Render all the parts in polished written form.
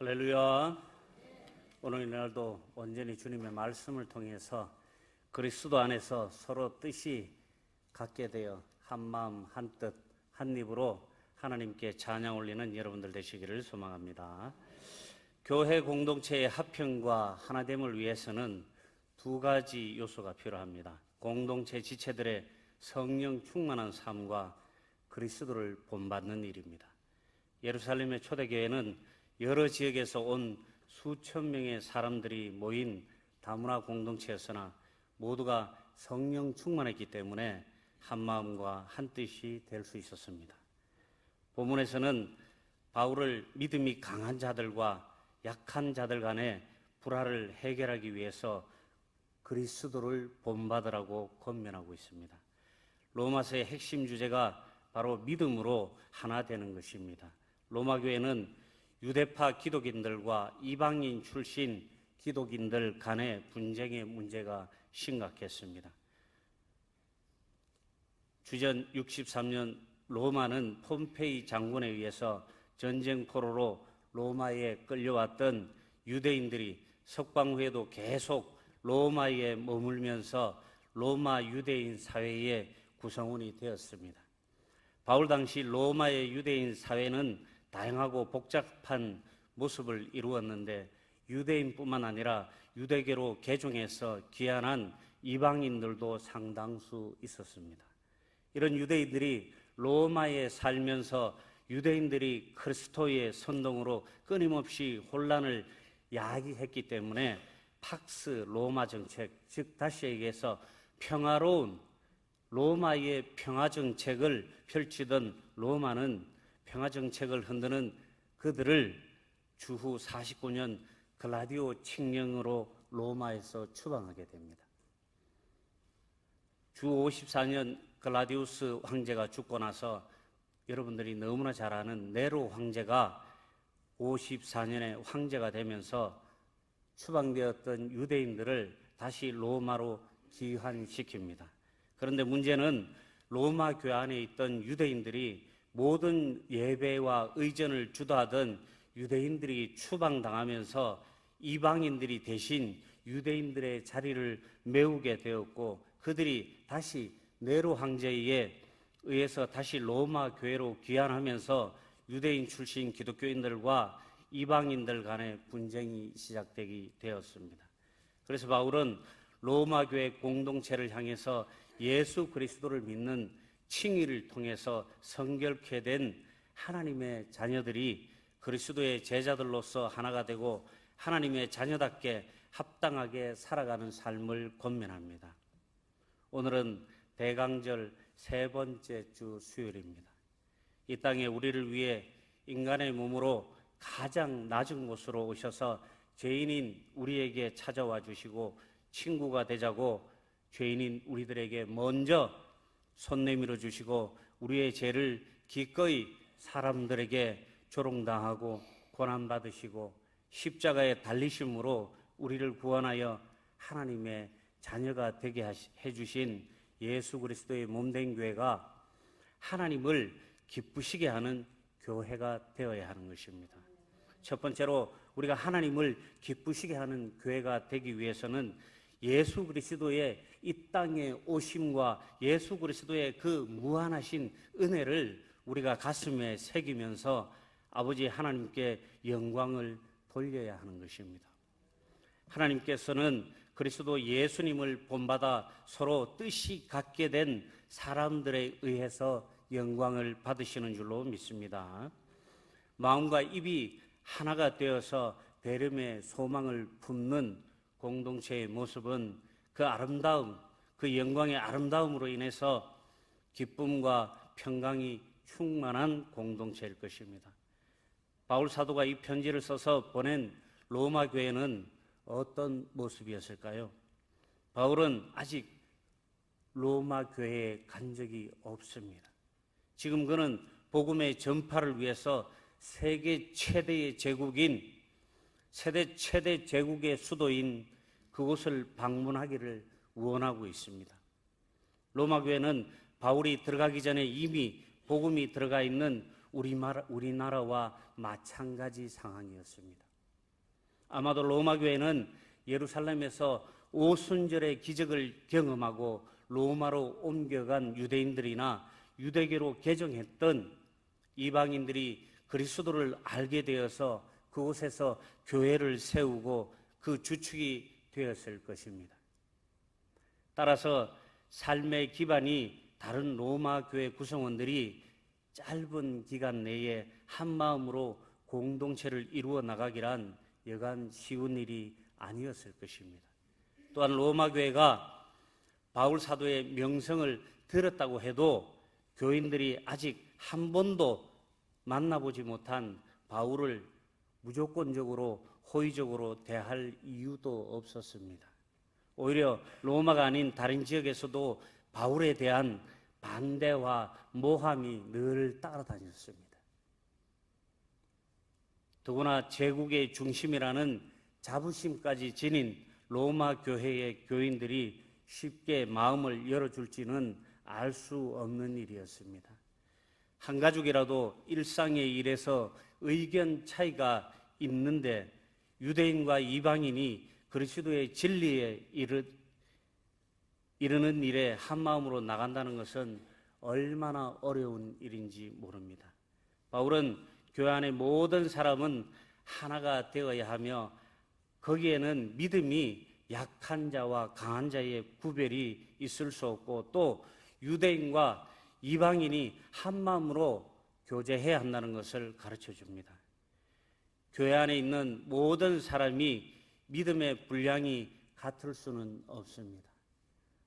할렐루야. 오늘날도 온전히 주님의 말씀을 통해서 그리스도 안에서 서로 뜻이 같게 되어 한 마음 한 뜻 한 입으로 하나님께 찬양 올리는 여러분들 되시기를 소망합니다. 교회 공동체의 합평과 하나됨을 위해서는 두 가지 요소가 필요합니다. 공동체 지체들의 성령 충만한 삶과 그리스도를 본받는 일입니다. 예루살렘의 초대교회는 여러 지역에서 온 수천 명의 사람들이 모인 다문화 공동체였으나 모두가 성령 충만했기 때문에 한 마음과 한 뜻이 될 수 있었습니다. 본문에서는 바울을 믿음이 강한 자들과 약한 자들 간의 불화를 해결하기 위해서 그리스도를 본받으라고 권면하고 있습니다. 로마서의 핵심 주제가 바로 믿음으로 하나 되는 것입니다. 로마 교회는 유대파 기독인들과 이방인 출신 기독인들 간의 분쟁의 문제가 심각했습니다. 주전 63년 로마는 폼페이 장군에 의해서 전쟁 포로로 로마에 끌려왔던 유대인들이 석방 후에도 계속 로마에 머물면서 로마 유대인 사회의 구성원이 되었습니다. 바울 당시 로마의 유대인 사회는 다양하고 복잡한 모습을 이루었는데 유대인뿐만 아니라 유대교로 개종해서 귀환한 이방인들도 상당수 있었습니다. 이런 유대인들이 로마에 살면서 유대인들이 그리스도의 선동으로 끊임없이 혼란을 야기했기 때문에 팍스 로마 정책, 즉 다시 얘기해서 평화로운 로마의 평화 정책을 펼치던 로마는 평화 정책을 흔드는 그들을 주후 49년 글라디오 칙령으로 로마에서 추방하게 됩니다. 주 54년 글라디우스 황제가 죽고 나서 여러분들이 너무나 잘 아는 네로 황제가 54년에 황제가 되면서 추방되었던 유대인들을 다시 로마로 귀환시킵니다. 그런데 문제는 로마 교회 안에 있던 유대인들이 모든 예배와 의전을 주도하던 유대인들이 추방당하면서 이방인들이 대신 유대인들의 자리를 메우게 되었고 그들이 다시 네로 황제에 의해서 다시 로마 교회로 귀환하면서 유대인 출신 기독교인들과 이방인들 간의 분쟁이 시작되게 되었습니다. 그래서 바울은 로마 교회 공동체를 향해서 예수 그리스도를 믿는 칭의를 통해서 성결케 된 하나님의 자녀들이 그리스도의 제자들로서 하나가 되고 하나님의 자녀답게 합당하게 살아가는 삶을 권면합니다. 오늘은 대강절 세 번째 주 수요일입니다. 이 땅에 우리를 위해 인간의 몸으로 가장 낮은 곳으로 오셔서 죄인인 우리에게 찾아와 주시고 친구가 되자고 죄인인 우리들에게 먼저 손 내밀어 주시고 우리의 죄를 기꺼이 사람들에게 조롱당하고 고난받으시고 십자가에 달리심으로 우리를 구원하여 하나님의 자녀가 되게 해주신 예수 그리스도의 몸된 교회가 하나님을 기쁘시게 하는 교회가 되어야 하는 것입니다. 첫 번째로 우리가 하나님을 기쁘시게 하는 교회가 되기 위해서는 예수 그리스도의 이 땅에 오심과 예수 그리스도의 그 무한하신 은혜를 우리가 가슴에 새기면서 아버지 하나님께 영광을 돌려야 하는 것입니다. 하나님께서는 그리스도 예수님을 본받아 서로 뜻이 같게 된 사람들에 의해서 영광을 받으시는 줄로 믿습니다. 마음과 입이 하나가 되어서 대름의 소망을 품는 공동체의 모습은 그 아름다움, 그 영광의 아름다움으로 인해서 기쁨과 평강이 충만한 공동체일 것입니다. 바울 사도가 이 편지를 써서 보낸 로마 교회는 어떤 모습이었을까요? 바울은 아직 로마 교회에 간 적이 없습니다. 지금 그는 복음의 전파를 위해서 세계 최대의 제국인 세대 최대 제국의 수도인 그곳을 방문하기를 원하고 있습니다. 로마 교회는 바울이 들어가기 전에 이미 복음이 들어가 있는 우리나라와 마찬가지 상황이었습니다. 아마도 로마 교회는 예루살렘에서 오순절의 기적을 경험하고 로마로 옮겨간 유대인들이나 유대교로 개종했던 이방인들이 그리스도를 알게 되어서 그곳에서 교회를 세우고 그 주축이 되었을 것입니다. 따라서 삶의 기반이 다른 로마 교회 구성원들이 짧은 기간 내에 한 마음으로 공동체를 이루어 나가기란 여간 쉬운 일이 아니었을 것입니다. 또한 로마 교회가 바울 사도의 명성을 들었다고 해도 교인들이 아직 한 번도 만나보지 못한 바울을 무조건적으로 호의적으로 대할 이유도 없었습니다. 오히려 로마가 아닌 다른 지역에서도 바울에 대한 반대와 모함이 늘 따라다녔습니다. 더구나 제국의 중심이라는 자부심까지 지닌 로마 교회의 교인들이 쉽게 마음을 열어줄지는 알 수 없는 일이었습니다. 한 가족이라도 일상의 일에서 의견 차이가 있는데 유대인과 이방인이 그리스도의 진리에 이르는 일에 한 마음으로 나간다는 것은 얼마나 어려운 일인지 모릅니다. 바울은 교회 안의 모든 사람은 하나가 되어야 하며 거기에는 믿음이 약한 자와 강한 자의 구별이 있을 수 없고 또 유대인과 이방인이 한 마음으로 교제해야 한다는 것을 가르쳐 줍니다. 교회 안에 있는 모든 사람이 믿음의 분량이 같을 수는 없습니다.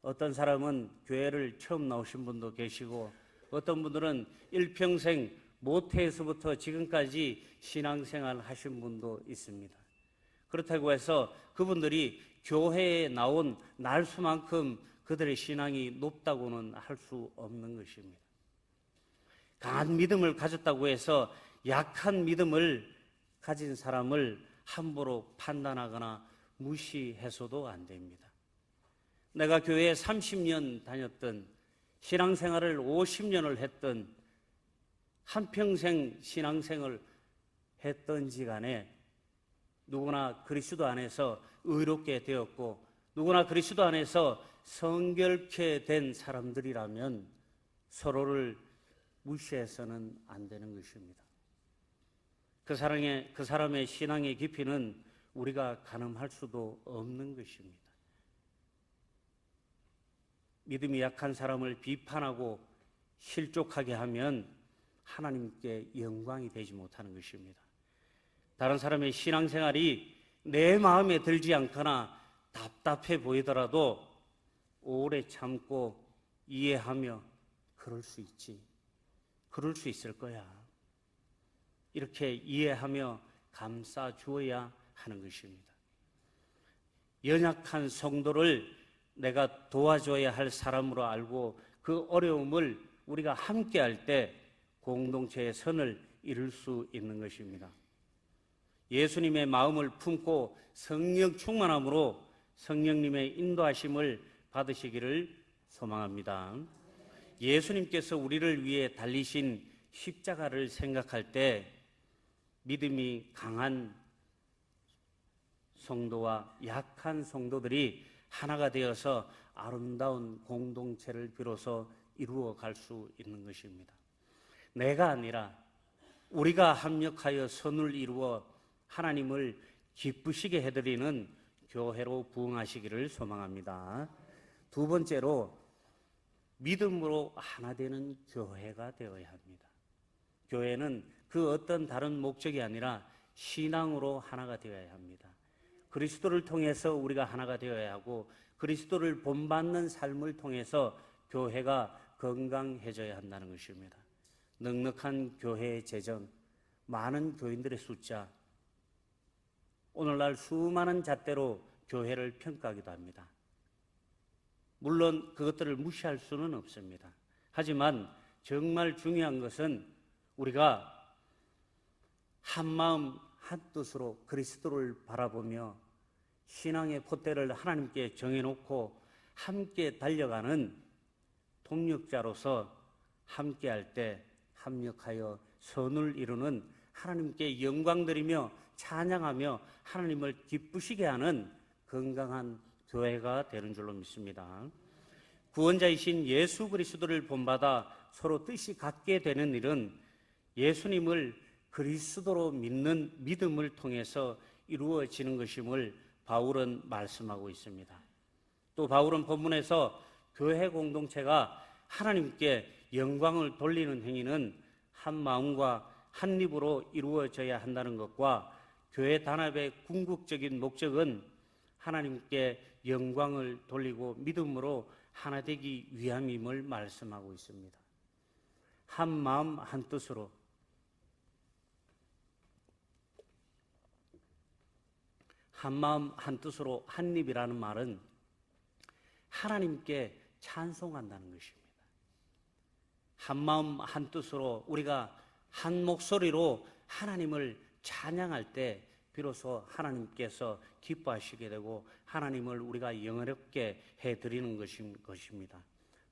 어떤 사람은 교회를 처음 나오신 분도 계시고 어떤 분들은 일평생 모태에서부터 지금까지 신앙생활 하신 분도 있습니다. 그렇다고 해서 그분들이 교회에 나온 날수만큼 그들의 신앙이 높다고는 할 수 없는 것입니다. 강한 믿음을 가졌다고 해서 약한 믿음을 가진 사람을 함부로 판단하거나 무시해서도 안 됩니다. 내가 교회에 30년 다녔던 신앙생활을 50년을 했던 한평생 신앙생활을 했던지 간에 누구나 그리스도 안에서 의롭게 되었고 누구나 그리스도 안에서 성결케 된 사람들이라면 서로를 무시해서는 안 되는 것입니다. 그 사람의 신앙의 깊이는 우리가 가늠할 수도 없는 것입니다. 믿음이 약한 사람을 비판하고 실족하게 하면 하나님께 영광이 되지 못하는 것입니다. 다른 사람의 신앙생활이 내 마음에 들지 않거나 답답해 보이더라도 오래 참고 이해하며 그럴 수 있지. 그럴 수 있을 거야. 이렇게 이해하며 감싸 주어야 하는 것입니다. 연약한 성도를 내가 도와줘야 할 사람으로 알고 그 어려움을 우리가 함께 할 때 공동체의 선을 이룰 수 있는 것입니다. 예수님의 마음을 품고 성령 충만함으로 성령님의 인도하심을 받으시기를 소망합니다. 예수님께서 우리를 위해 달리신 십자가를 생각할 때 믿음이 강한 성도와 약한 성도들이 하나가 되어서 아름다운 공동체를 비로소 이루어 갈 수 있는 것입니다. 내가 아니라 우리가 합력하여 선을 이루어 하나님을 기쁘시게 해드리는 교회로 부흥하시기를 소망합니다. 두 번째로 믿음으로 하나 되는 교회가 되어야 합니다. 교회는 그 어떤 다른 목적이 아니라 신앙으로 하나가 되어야 합니다. 그리스도를 통해서 우리가 하나가 되어야 하고 그리스도를 본받는 삶을 통해서 교회가 건강해져야 한다는 것입니다. 넉넉한 교회의 재정, 많은 교인들의 숫자, 오늘날 수많은 잣대로 교회를 평가하기도 합니다. 물론 그것들을 무시할 수는 없습니다. 하지만 정말 중요한 것은 우리가 한 마음 한 뜻으로 그리스도를 바라보며 신앙의 폿대를 하나님께 정해놓고 함께 달려가는 동력자로서 함께할 때 합력하여 선을 이루는 하나님께 영광드리며 찬양하며 하나님을 기쁘시게 하는 건강한 교회가 되는 줄로 믿습니다. 구원자이신 예수 그리스도를 본받아 서로 뜻이 같게 되는 일은 예수님을 그리스도로 믿는 믿음을 통해서 이루어지는 것임을 바울은 말씀하고 있습니다. 또 바울은 본문에서 교회 공동체가 하나님께 영광을 돌리는 행위는 한 마음과 한 입으로 이루어져야 한다는 것과 교회 단합의 궁극적인 목적은 하나님께 영광을 돌리고 믿음으로 하나 되기 위함임을 말씀하고 있습니다. 한 마음 한 뜻으로 한 마음 한 뜻으로 한 입이라는 말은 하나님께 찬송한다는 것입니다. 한 마음 한 뜻으로 우리가 한 목소리로 하나님을 찬양할 때 비로소 하나님께서 기뻐하시게 되고 하나님을 우리가 영화롭게 해드리는 것입니다.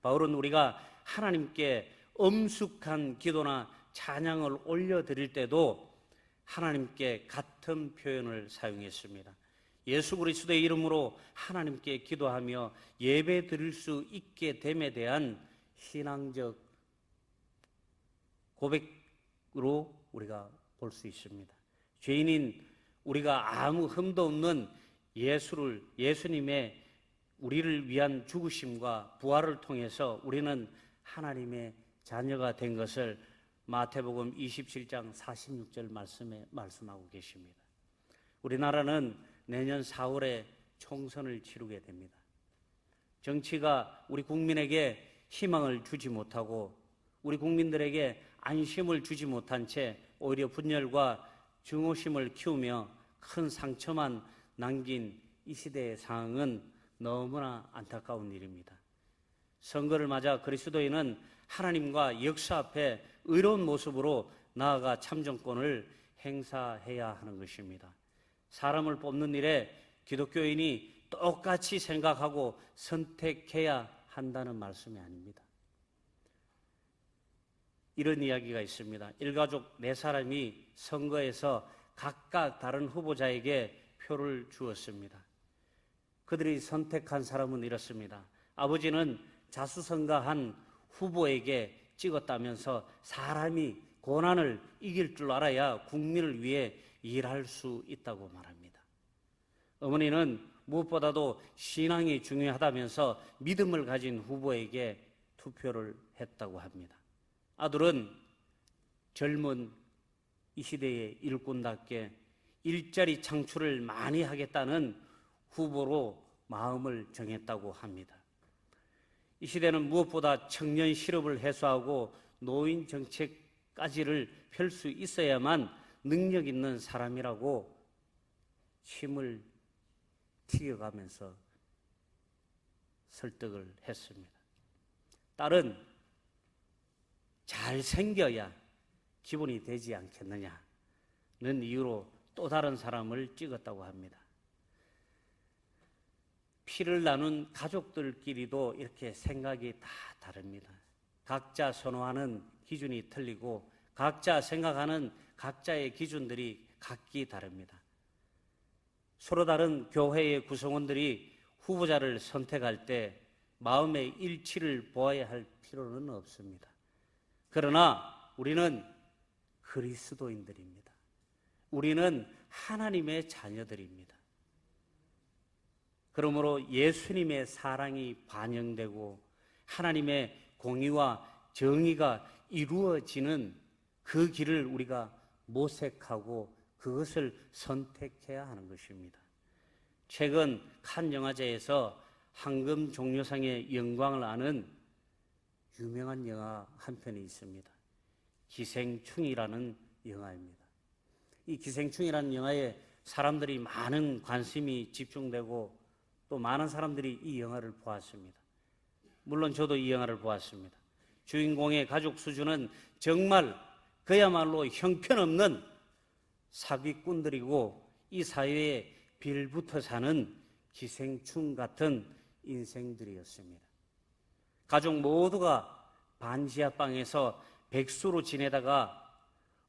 바울은 우리가 하나님께 엄숙한 기도나 찬양을 올려드릴 때도 하나님께 같은 표현을 사용했습니다. 예수 그리스도의 이름으로 하나님께 기도하며 예배 드릴 수 있게 됨에 대한 신앙적 고백으로 우리가 볼 수 있습니다. 죄인인 우리가 아무 흠도 없는 예수님의 우리를 위한 죽으심과 부활을 통해서 우리는 하나님의 자녀가 된 것을 마태복음 27장 46절 말씀에 말씀하고 계십니다. 우리나라는 내년 4월에 총선을 치르게 됩니다. 정치가 우리 국민에게 희망을 주지 못하고 우리 국민들에게 안심을 주지 못한 채 오히려 분열과 증오심을 키우며 큰 상처만 남긴 이 시대의 상황은 너무나 안타까운 일입니다. 선거를 맞아 그리스도인은 하나님과 역사 앞에 의로운 모습으로 나아가 참정권을 행사해야 하는 것입니다. 사람을 뽑는 일에 기독교인이 똑같이 생각하고 선택해야 한다는 말씀이 아닙니다. 이런 이야기가 있습니다. 일가족 4사람이 선거에서 각각 다른 후보자에게 표를 주었습니다. 그들이 선택한 사람은 이렇습니다. 아버지는 자수성가한 후보에게 찍었다면서 사람이 고난을 이길 줄 알아야 국민을 위해 일할 수 있다고 말합니다. 어머니는 무엇보다도 신앙이 중요하다면서 믿음을 가진 후보에게 투표를 했다고 합니다. 아들은 젊은 이 시대의 일꾼답게 일자리 창출을 많이 하겠다는 후보로 마음을 정했다고 합니다. 이 시대는 무엇보다 청년 실업을 해소하고 노인 정책까지를 펼 수 있어야만 능력 있는 사람이라고 침을 튀겨가면서 설득을 했습니다. 딸은 잘생겨야 기본이 되지 않겠느냐는 이유로 또 다른 사람을 찍었다고 합니다. 피를 나눈 가족들끼리도 이렇게 생각이 다 다릅니다. 각자 선호하는 기준이 틀리고 각자 생각하는 각자의 기준들이 각기 다릅니다. 서로 다른 교회의 구성원들이 후보자를 선택할 때 마음의 일치를 보아야 할 필요는 없습니다. 그러나 우리는 그리스도인들입니다. 우리는 하나님의 자녀들입니다. 그러므로 예수님의 사랑이 반영되고 하나님의 공의와 정의가 이루어지는 그 길을 우리가 모색하고 그것을 선택해야 하는 것입니다. 최근 칸 영화제에서 황금 종려상의 영광을 아는 유명한 영화 한 편이 있습니다. 기생충이라는 영화입니다. 이 기생충이라는 영화에 사람들이 많은 관심이 집중되고 또 많은 사람들이 이 영화를 보았습니다. 물론 저도 이 영화를 보았습니다. 주인공의 가족 수준은 정말 그야말로 형편없는 사기꾼들이고 이 사회에 빌붙어 사는 기생충 같은 인생들이었습니다. 가족 모두가 반지하방에서 백수로 지내다가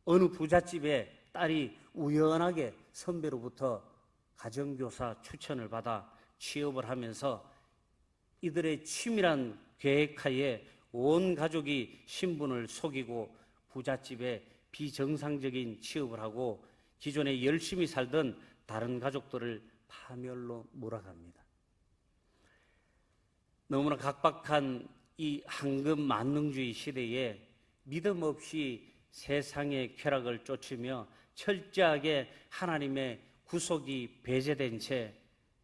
어느 부잣집에 딸이 우연하게 선배로부터 가정교사 추천을 받아 취업을 하면서 이들의 치밀한 계획하에 온 가족이 신분을 속이고 부잣집에 비정상적인 취업을 하고 기존에 열심히 살던 다른 가족들을 파멸로 몰아갑니다. 너무나 각박한 이 황금 만능주의 시대에 믿음 없이 세상의 쾌락을 쫓으며 철저하게 하나님의 구속이 배제된 채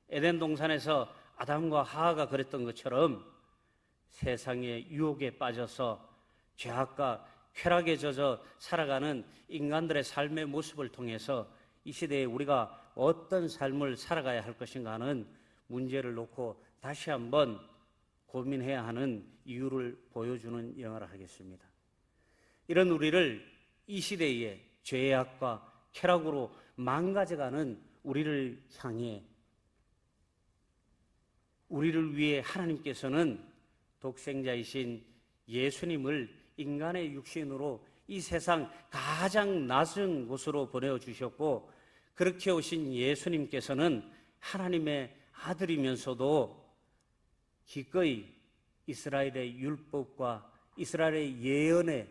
에덴 동산에서 아담과 하와가 그랬던 것처럼 세상의 유혹에 빠져서 죄악과 쾌락에 젖어 살아가는 인간들의 삶의 모습을 통해서 이 시대에 우리가 어떤 삶을 살아가야 할 것인가 하는 문제를 놓고 다시 한번 고민해야 하는 이유를 보여주는 영화를 하겠습니다. 이런 우리를 이 시대의 죄악과 쾌락으로 망가져가는 우리를 향해 우리를 위해 하나님께서는 독생자이신 예수님을 인간의 육신으로 이 세상 가장 낯선 곳으로 보내주셨고, 그렇게 오신 예수님께서는 하나님의 아들이면서도 기꺼이 이스라엘의 율법과 이스라엘의 예언에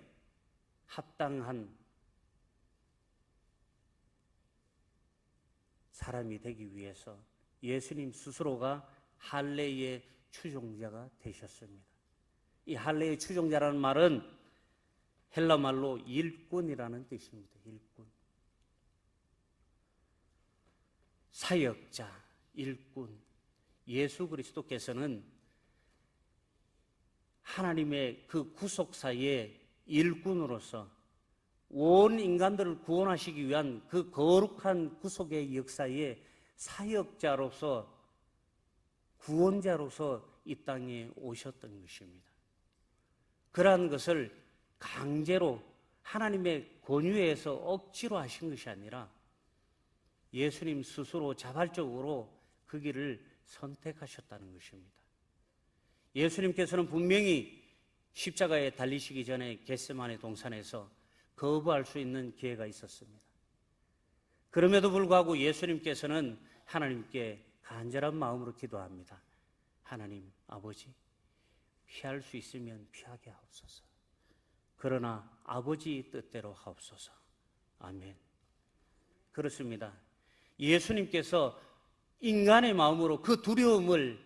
합당한 사람이 되기 위해서 예수님 스스로가 할례의 추종자가 되셨습니다. 이 할례의 추종자라는 말은 헬라 말로 일꾼이라는 뜻입니다. 일꾼. 사역자, 일꾼. 예수 그리스도께서는 하나님의 그 구속사의 일꾼으로서 온 인간들을 구원하시기 위한 그 거룩한 구속의 역사의 사역자로서 구원자로서 이 땅에 오셨던 것입니다. 그러한 것을 강제로 하나님의 권위에서 억지로 하신 것이 아니라 예수님 스스로 자발적으로 그 길을 선택하셨다는 것입니다. 예수님께서는 분명히 십자가에 달리시기 전에 겟세마네 동산에서 거부할 수 있는 기회가 있었습니다. 그럼에도 불구하고 예수님께서는 하나님께 간절한 마음으로 기도합니다. 하나님 아버지, 피할 수 있으면 피하게 하옵소서. 그러나 아버지 뜻대로 하옵소서. 아멘. 그렇습니다. 예수님께서 인간의 마음으로 그 두려움을,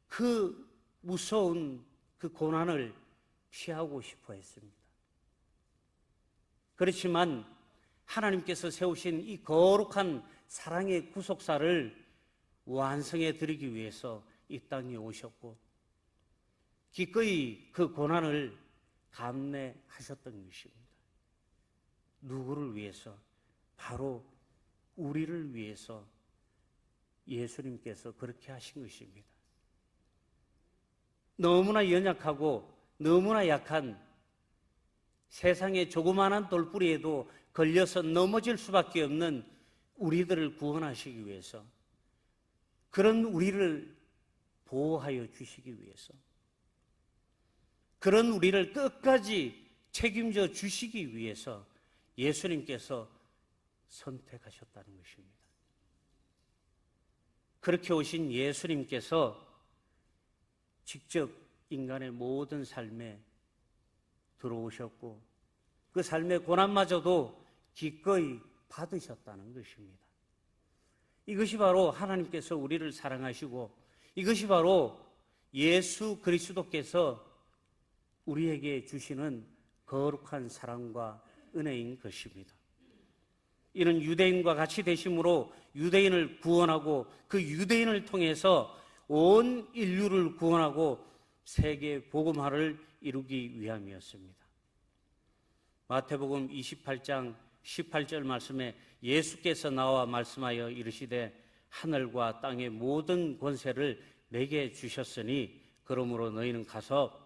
그 무서운 그 고난을 피하고 싶어 했습니다. 그렇지만 하나님께서 세우신 이 거룩한 사랑의 구속사를 완성해 드리기 위해서 이 땅에 오셨고 기꺼이 그 고난을 감내하셨던 것입니다. 누구를 위해서? 바로 우리를 위해서 예수님께서 그렇게 하신 것입니다. 너무나 연약하고 너무나 약한 세상의 조그마한 돌뿌리에도 걸려서 넘어질 수밖에 없는 우리들을 구원하시기 위해서, 그런 우리를 보호하여 주시기 위해서, 그런 우리를 끝까지 책임져 주시기 위해서 예수님께서 선택하셨다는 것입니다. 그렇게 오신 예수님께서 직접 인간의 모든 삶에 들어오셨고 그 삶의 고난마저도 기꺼이 받으셨다는 것입니다. 이것이 바로 하나님께서 우리를 사랑하시고 이것이 바로 예수 그리스도께서 우리에게 주시는 거룩한 사랑과 은혜인 것입니다. 이는 유대인과 같이 되심으로 유대인을 구원하고 그 유대인을 통해서 온 인류를 구원하고 세계 복음화를 이루기 위함이었습니다. 마태복음 28장 18절 말씀에 예수께서 나와 말씀하여 이르시되 하늘과 땅의 모든 권세를 내게 주셨으니 그러므로 너희는 가서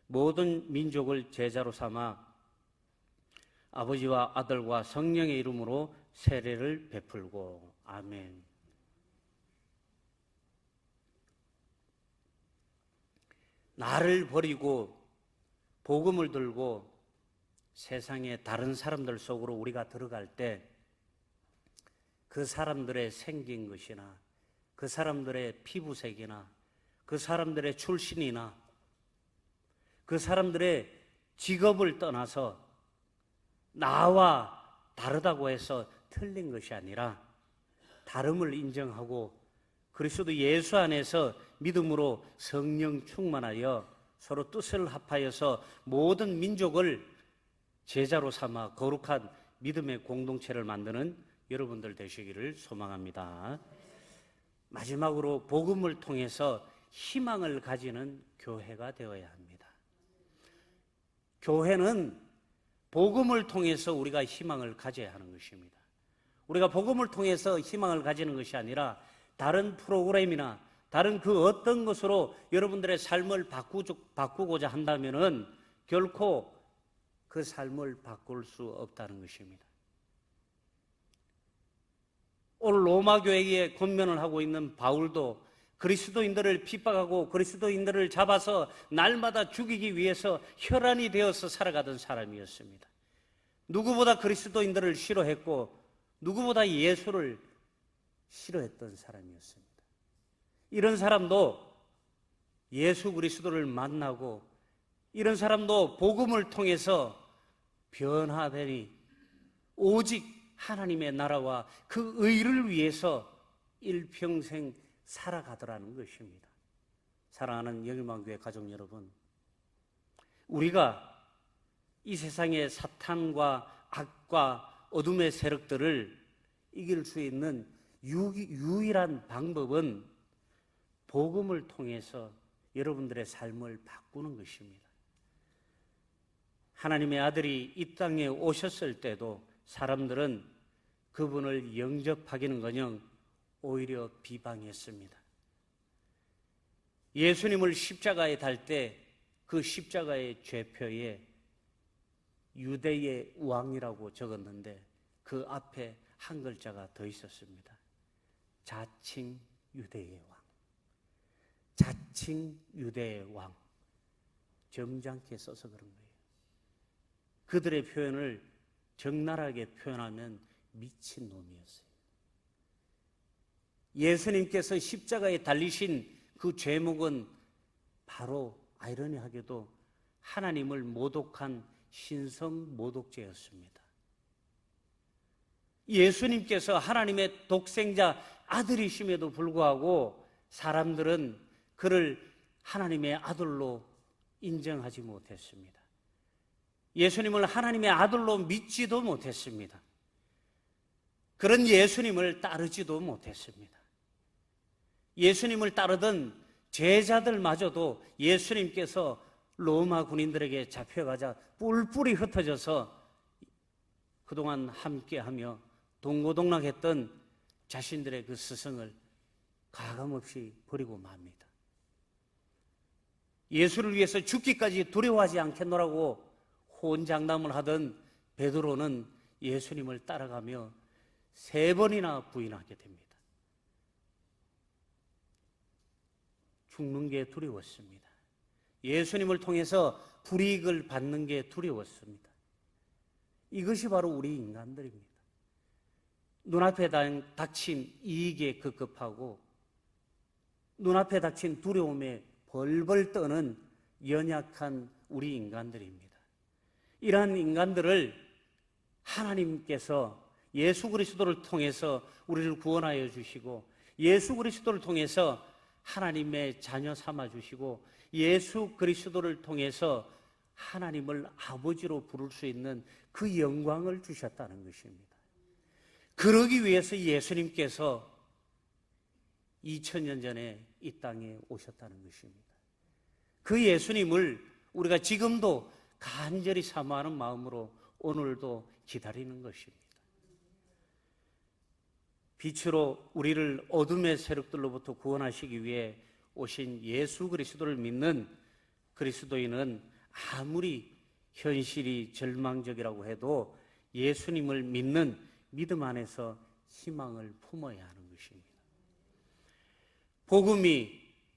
모든 민족을 제자로 삼아 아버지와 아들과 성령의 이름으로 세례를 베풀고. 아멘. 나를 버리고 복음을 들고 세상의 다른 사람들 속으로 우리가 들어갈 때 그 사람들의 생긴 것이나 그 사람들의 피부색이나 그 사람들의 출신이나 그 사람들의 직업을 떠나서 나와 다르다고 해서 틀린 것이 아니라 다름을 인정하고 그리스도 예수 안에서 믿음으로 성령 충만하여 서로 뜻을 합하여서 모든 민족을 제자로 삼아 거룩한 믿음의 공동체를 만드는 여러분들 되시기를 소망합니다. 마지막으로 복음을 통해서 희망을 가지는 교회가 되어야 합니다. 교회는 복음을 통해서 우리가 희망을 가져야 하는 것입니다. 우리가 복음을 통해서 희망을 가지는 것이 아니라 다른 프로그램이나 다른 그 어떤 것으로 여러분들의 삶을 바꾸고자 한다면은 결코 그 삶을 바꿀 수 없다는 것입니다. 오늘 로마 교회에 권면을 하고 있는 바울도 그리스도인들을 핍박하고 그리스도인들을 잡아서 날마다 죽이기 위해서 혈안이 되어서 살아가던 사람이었습니다. 누구보다 그리스도인들을 싫어했고 누구보다 예수를 싫어했던 사람이었습니다. 이런 사람도 예수 그리스도를 만나고 이런 사람도 복음을 통해서 변화되니 오직 하나님의 나라와 그 의를 위해서 일평생 살아가더라는 것입니다. 사랑하는 영일만교회 가족 여러분, 우리가 이 세상의 사탄과 악과 어둠의 세력들을 이길 수 있는 유일한 방법은 복음을 통해서 여러분들의 삶을 바꾸는 것입니다. 하나님의 아들이 이 땅에 오셨을 때도 사람들은 그분을 영접하기는커녕 오히려 비방했습니다. 예수님을 십자가에 달 때 그 십자가의 죄표에 유대의 왕이라고 적었는데 그 앞에 한 글자가 더 있었습니다. 자칭 유대의 왕. 자칭 유대의 왕. 점잖게 써서 그런 거예요. 그들의 표현을 적나라하게 표현하면 미친놈이었어요. 예수님께서 십자가에 달리신 그 죄목은 바로 아이러니하게도 하나님을 모독한 신성 모독죄였습니다. 예수님께서 하나님의 독생자 아들이심에도 불구하고 사람들은 그를 하나님의 아들로 인정하지 못했습니다. 예수님을 하나님의 아들로 믿지도 못했습니다. 그런 예수님을 따르지도 못했습니다. 예수님을 따르던 제자들마저도 예수님께서 로마 군인들에게 잡혀가자 뿔뿔이 흩어져서 그동안 함께하며 동고동락했던 자신들의 그 스승을 가감없이 버리고 맙니다. 예수를 위해서 죽기까지 두려워하지 않겠노라고 호언장담을 하던 베드로는 예수님을 따라가며 3번이나 부인하게 됩니다. 죽는 게 두려웠습니다. 예수님을 통해서 불이익을 받는 게 두려웠습니다. 이것이 바로 우리 인간들입니다. 눈앞에 닥친 이익에 급급하고 눈앞에 닥친 두려움에 벌벌 떠는 연약한 우리 인간들입니다. 이러한 인간들을 하나님께서 예수 그리스도를 통해서 우리를 구원하여 주시고 예수 그리스도를 통해서 하나님의 자녀 삼아 주시고 예수 그리스도를 통해서 하나님을 아버지로 부를 수 있는 그 영광을 주셨다는 것입니다. 그러기 위해서 예수님께서 2000년 전에 이 땅에 오셨다는 것입니다. 그 예수님을 우리가 지금도 간절히 사모하는 마음으로 오늘도 기다리는 것입니다. 빛으로 우리를 어둠의 세력들로부터 구원하시기 위해 오신 예수 그리스도를 믿는 그리스도인은 아무리 현실이 절망적이라고 해도 예수님을 믿는 믿음 안에서 희망을 품어야 하는 것입니다.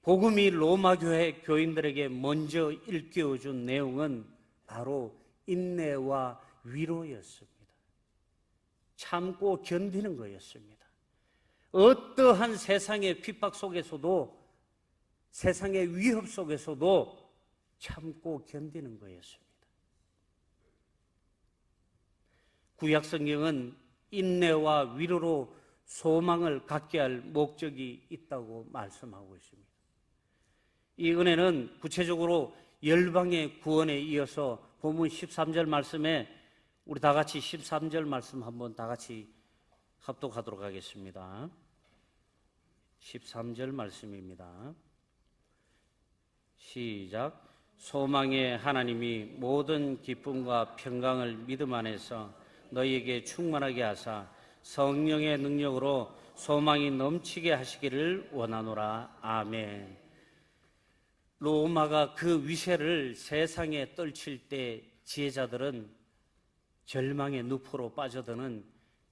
복음이 로마 교회 교인들에게 먼저 일깨워준 내용은 바로 인내와 위로였습니다. 참고 견디는 거였습니다. 어떠한 세상의 핍박 속에서도, 세상의 위협 속에서도 참고 견디는 거였습니다. 구약 성경은 인내와 위로로 소망을 갖게 할 목적이 있다고 말씀하고 있습니다. 이 은혜는 구체적으로 열방의 구원에 이어서 본문 13절 말씀에 우리 다 같이 13절 말씀 한번 다 같이 합독하도록 하겠습니다. 13절 말씀입니다. 시작. 소망의 하나님이 모든 기쁨과 평강을 믿음 안에서 너희에게 충만하게 하사 성령의 능력으로 소망이 넘치게 하시기를 원하노라. 아멘. 로마가 그 위세를 세상에 떨칠 때 지혜자들은 절망의 늪으로 빠져드는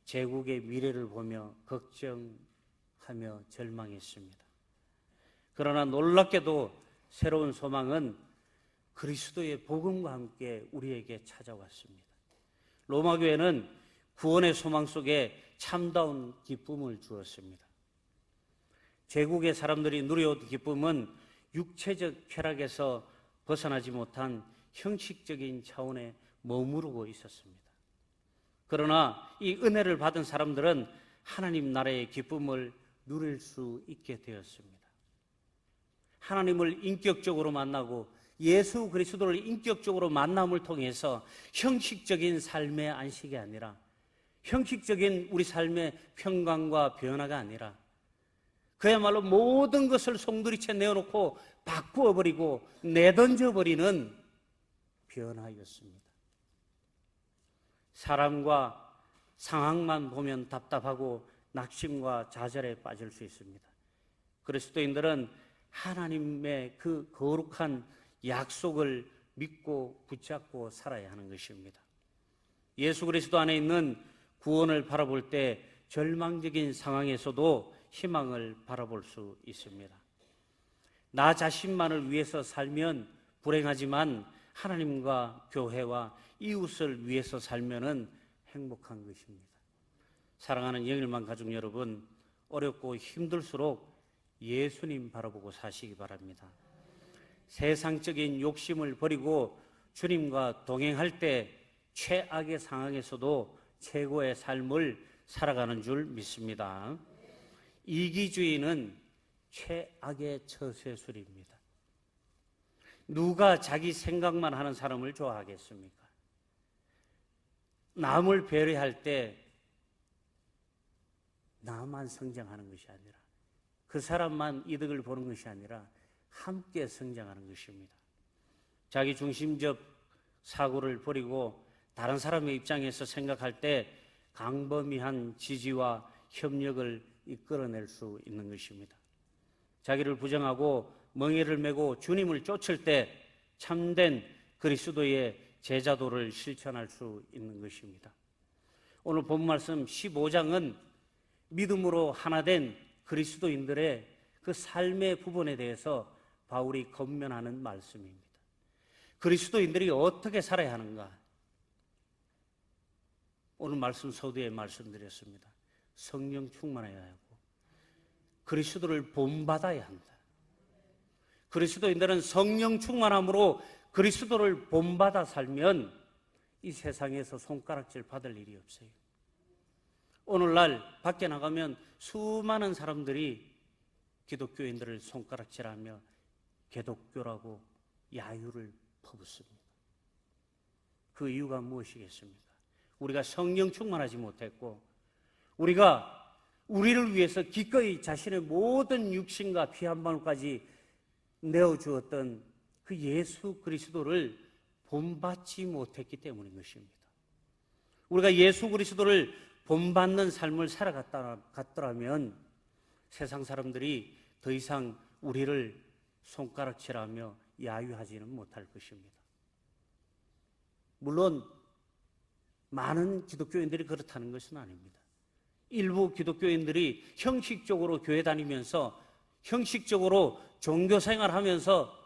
제국의 미래를 보며 걱정하며 절망했습니다. 그러나 놀랍게도 새로운 소망은 그리스도의 복음과 함께 우리에게 찾아왔습니다. 로마 교회는 구원의 소망 속에 참다운 기쁨을 주었습니다. 제국의 사람들이 누려온 기쁨은 육체적 쾌락에서 벗어나지 못한 형식적인 차원에 머무르고 있었습니다. 그러나 이 은혜를 받은 사람들은 하나님 나라의 기쁨을 누릴 수 있게 되었습니다. 하나님을 인격적으로 만나고 예수 그리스도를 인격적으로 만남을 통해서 형식적인 삶의 안식이 아니라, 형식적인 우리 삶의 평강과 변화가 아니라 그야말로 모든 것을 송두리째 내어놓고 바꾸어버리고 내던져버리는 변화였습니다. 사람과 상황만 보면 답답하고 낙심과 좌절에 빠질 수 있습니다. 그리스도인들은 하나님의 그 거룩한 약속을 믿고 붙잡고 살아야 하는 것입니다. 예수 그리스도 안에 있는 구원을 바라볼 때 절망적인 상황에서도 희망을 바라볼 수 있습니다. 나 자신만을 위해서 살면 불행하지만 하나님과 교회와 이웃을 위해서 살면은 행복한 것입니다. 사랑하는 영일만 가족 여러분, 어렵고 힘들수록 예수님 바라보고 사시기 바랍니다. 세상적인 욕심을 버리고 주님과 동행할 때 최악의 상황에서도 최고의 삶을 살아가는 줄 믿습니다. 이기주의는 최악의 처세술입니다. 누가 자기 생각만 하는 사람을 좋아하겠습니까? 남을 배려할 때 나만 성장하는 것이 아니라, 그 사람만 이득을 보는 것이 아니라 함께 성장하는 것입니다. 자기 중심적 사고를 버리고 다른 사람의 입장에서 생각할 때 광범위한 지지와 협력을 이끌어낼 수 있는 것입니다. 자기를 부정하고 멍에를 메고 주님을 쫓을 때 참된 그리스도의 제자도를 실천할 수 있는 것입니다. 오늘 본 말씀 15장은 믿음으로 하나된 그리스도인들의 그 삶의 부분에 대해서 바울이 권면하는 말씀입니다. 그리스도인들이 어떻게 살아야 하는가? 오늘 말씀 서두에 말씀드렸습니다. 성령 충만해야 하고 그리스도를 본받아야 한다. 그리스도인들은 성령 충만함으로 그리스도를 본받아 살면 이 세상에서 손가락질 받을 일이 없어요. 오늘날 밖에 나가면 수많은 사람들이 기독교인들을 손가락질하며 기독교라고 야유를 퍼붓습니다. 그 이유가 무엇이겠습니까? 우리가 성령 충만하지 못했고, 우리가 우리를 위해서 기꺼이 자신의 모든 육신과 피 한 방울까지 내어주었던 그 예수 그리스도를 본받지 못했기 때문인 것입니다. 우리가 예수 그리스도를 본받는 삶을 살아갔더라면 세상 사람들이 더 이상 우리를 손가락질하며 야유하지는 못할 것입니다. 물론 많은 기독교인들이 그렇다는 것은 아닙니다. 일부 기독교인들이 형식적으로 교회 다니면서 형식적으로 종교 생활하면서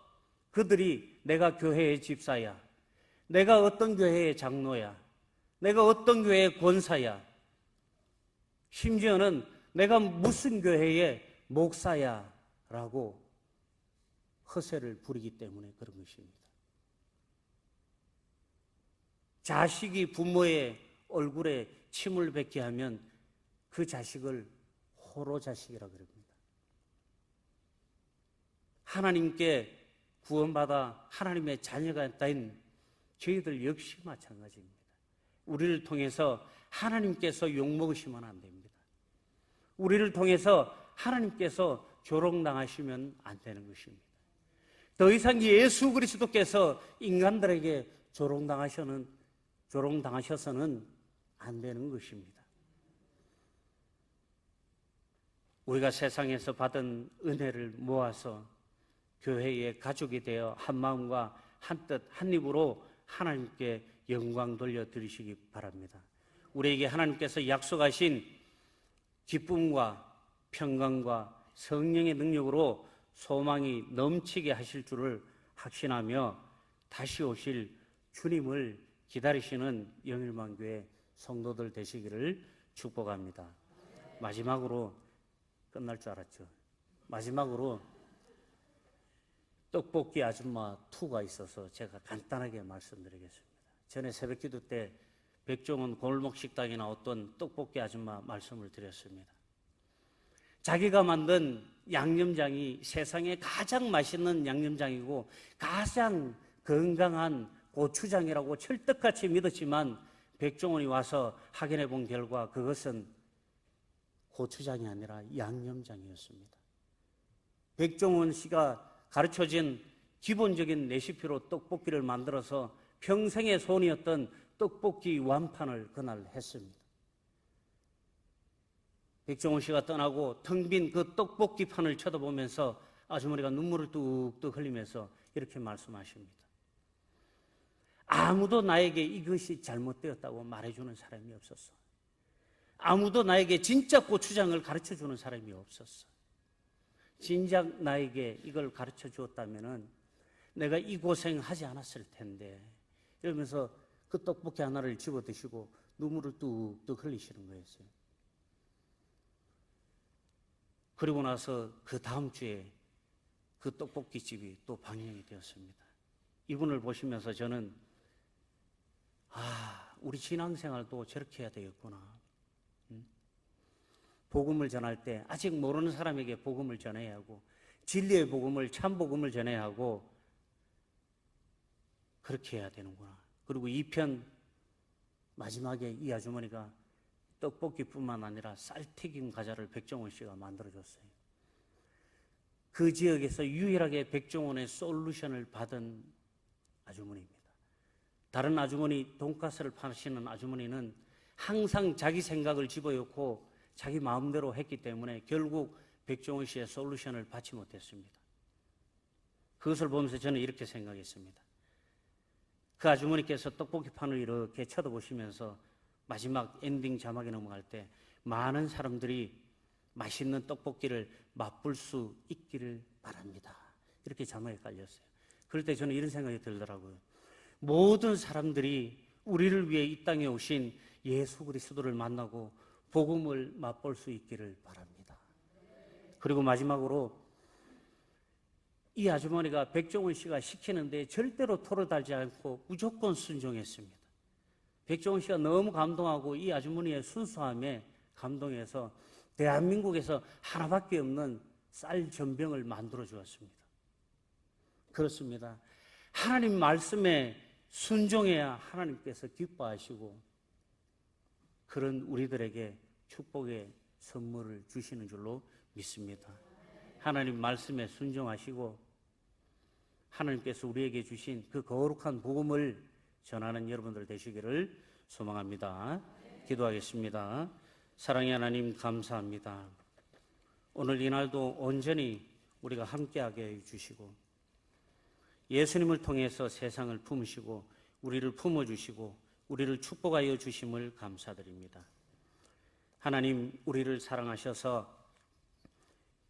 그들이 내가 교회의 집사야, 내가 어떤 교회의 장로야, 내가 어떤 교회의 권사야, 심지어는 내가 무슨 교회의 목사야 라고 허세를 부리기 때문에 그런 것입니다. 자식이 부모의 얼굴에 침을 뱉게 하면 그 자식을 호로 자식이라 그럽니다. 하나님께 구원받아 하나님의 자녀가 된 저희들 역시 마찬가지입니다. 우리를 통해서 하나님께서 욕먹으시면 안 됩니다. 우리를 통해서 하나님께서 조롱당하시면 안 되는 것입니다. 더 이상 예수 그리스도께서 인간들에게 조롱당하셔서는 안 되는 것입니다. 우리가 세상에서 받은 은혜를 모아서 교회의 가족이 되어 한 마음과 한 뜻, 한 입으로 하나님께 영광 돌려드리시기 바랍니다. 우리에게 하나님께서 약속하신 기쁨과 평강과 성령의 능력으로 소망이 넘치게 하실 줄을 확신하며 다시 오실 주님을 기다리시는 영일만교회 성도들 되시기를 축복합니다. 마지막으로 끝날 줄 알았죠. 마지막으로 떡볶이 아줌마 2가 있어서 제가 간단하게 말씀드리겠습니다. 전에 새벽기도 때 백종원 골목식당에 나왔던 떡볶이 아줌마 말씀을 드렸습니다. 자기가 만든 양념장이 세상에 가장 맛있는 양념장이고 가장 건강한 고추장이라고 철떡같이 믿었지만 백종원이 와서 확인해 본 결과 그것은 고추장이 아니라 양념장이었습니다. 백종원 씨가 가르쳐진 기본적인 레시피로 떡볶이를 만들어서 평생의 소원이었던 떡볶이 완판을 그날 했습니다. 백종원 씨가 떠나고 텅 빈 그 떡볶이 판을 쳐다보면서 아주머니가 눈물을 뚝뚝 흘리면서 이렇게 말씀하십니다. 아무도 나에게 이것이 잘못되었다고 말해주는 사람이 없었어. 아무도 나에게 진짜 고추장을 가르쳐주는 사람이 없었어. 진작 나에게 이걸 가르쳐 주었다면 내가 이 고생하지 않았을 텐데 이러면서 그 떡볶이 하나를 집어 드시고 눈물을 뚝뚝 흘리시는 거였어요. 그리고 나서 그 다음 주에 그 떡볶이집이 또 방영이 되었습니다. 이분을 보시면서 저는 우리 신앙생활도 저렇게 해야 되겠구나. 복음을 전할 때 아직 모르는 사람에게 복음을 전해야 하고 진리의 복음을 참 복음을 전해야 하고 그렇게 해야 되는구나. 그리고 2편 마지막에 이 아주머니가 떡볶이뿐만 아니라 쌀튀김 과자를 백종원 씨가 만들어줬어요. 그 지역에서 유일하게 백종원의 솔루션을 받은 아주머니입니다. 다른 아주머니, 돈가스를 파시는 아주머니는 항상 자기 생각을 집어넣고 자기 마음대로 했기 때문에 결국 백종원 씨의 솔루션을 받지 못했습니다. 그것을 보면서 저는 이렇게 생각했습니다. 그 아주머니께서 떡볶이판을 이렇게 쳐다보시면서 마지막 엔딩 자막에 넘어갈 때 많은 사람들이 맛있는 떡볶이를 맛볼 수 있기를 바랍니다. 이렇게 자막에 깔렸어요. 그럴 때 저는 이런 생각이 들더라고요. 모든 사람들이 우리를 위해 이 땅에 오신 예수 그리스도를 만나고 복음을 맛볼 수 있기를 바랍니다. 그리고 마지막으로 이 아주머니가 백종원 씨가 시키는데 절대로 토를 달지 않고 무조건 순종했습니다. 백종원 씨가 너무 감동하고 이 아주머니의 순수함에 감동해서 대한민국에서 하나밖에 없는 쌀 전병을 만들어 주었습니다. 그렇습니다. 하나님 말씀에 순종해야 하나님께서 기뻐하시고 그런 우리들에게 축복의 선물을 주시는 줄로 믿습니다. 하나님 말씀에 순종하시고 하나님께서 우리에게 주신 그 거룩한 복음을 전하는 여러분들 되시기를 소망합니다. 기도하겠습니다. 사랑의 하나님 감사합니다. 오늘 이날도 온전히 우리가 함께하게 해주시고 예수님을 통해서 세상을 품으시고 우리를 품어주시고 우리를 축복하여 주심을 감사드립니다. 하나님 우리를 사랑하셔서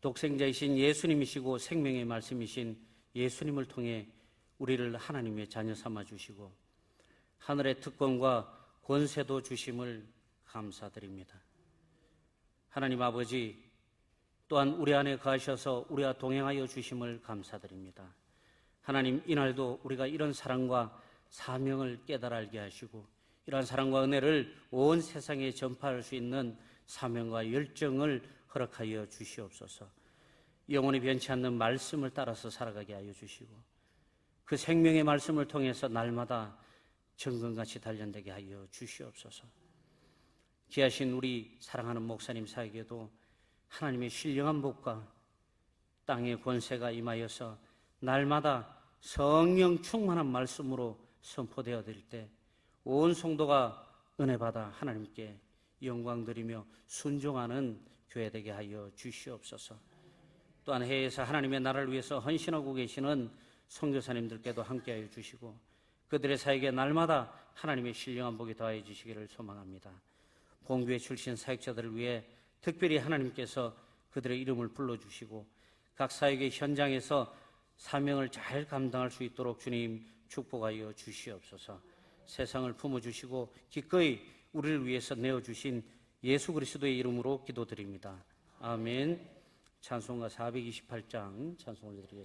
독생자이신 예수님이시고 생명의 말씀이신 예수님을 통해 우리를 하나님의 자녀 삼아 주시고 하늘의 특권과 권세도 주심을 감사드립니다. 하나님 아버지, 또한 우리 안에 거하셔서 우리와 동행하여 주심을 감사드립니다. 하나님, 이날도 우리가 이런 사랑과 사명을 깨달아 알게 하시고 이러한 사랑과 은혜를 온 세상에 전파할 수 있는 사명과 열정을 허락하여 주시옵소서. 영원히 변치 않는 말씀을 따라서 살아가게 하여 주시고 그 생명의 말씀을 통해서 날마다 정금같이 단련되게 하여 주시옵소서. 귀하신 우리 사랑하는 목사님 사에게도 하나님의 신령한 복과 땅의 권세가 임하여서 날마다 성령 충만한 말씀으로 선포되어 될 때 온 성도가 은혜 받아 하나님께 영광 드리며 순종하는 교회 되게 하여 주시옵소서. 또한 해외에서 하나님의 나라를 위해서 헌신하고 계시는 선교사님들께도 함께하여 주시고 그들의 사역에 날마다 하나님의 신령한 복이 더하여 주시기를 소망합니다. 본교회 출신 사역자들을 위해 특별히 하나님께서 그들의 이름을 불러주시고 각 사역의 현장에서 사명을 잘 감당할 수 있도록 주님 축복하여 주시옵소서. 세상을 품어주시고 기꺼이 우리를 위해서 내어주신 예수 그리스도의 이름으로 기도드립니다. 아멘. 찬송가 428장 찬송 올려드리겠습니다.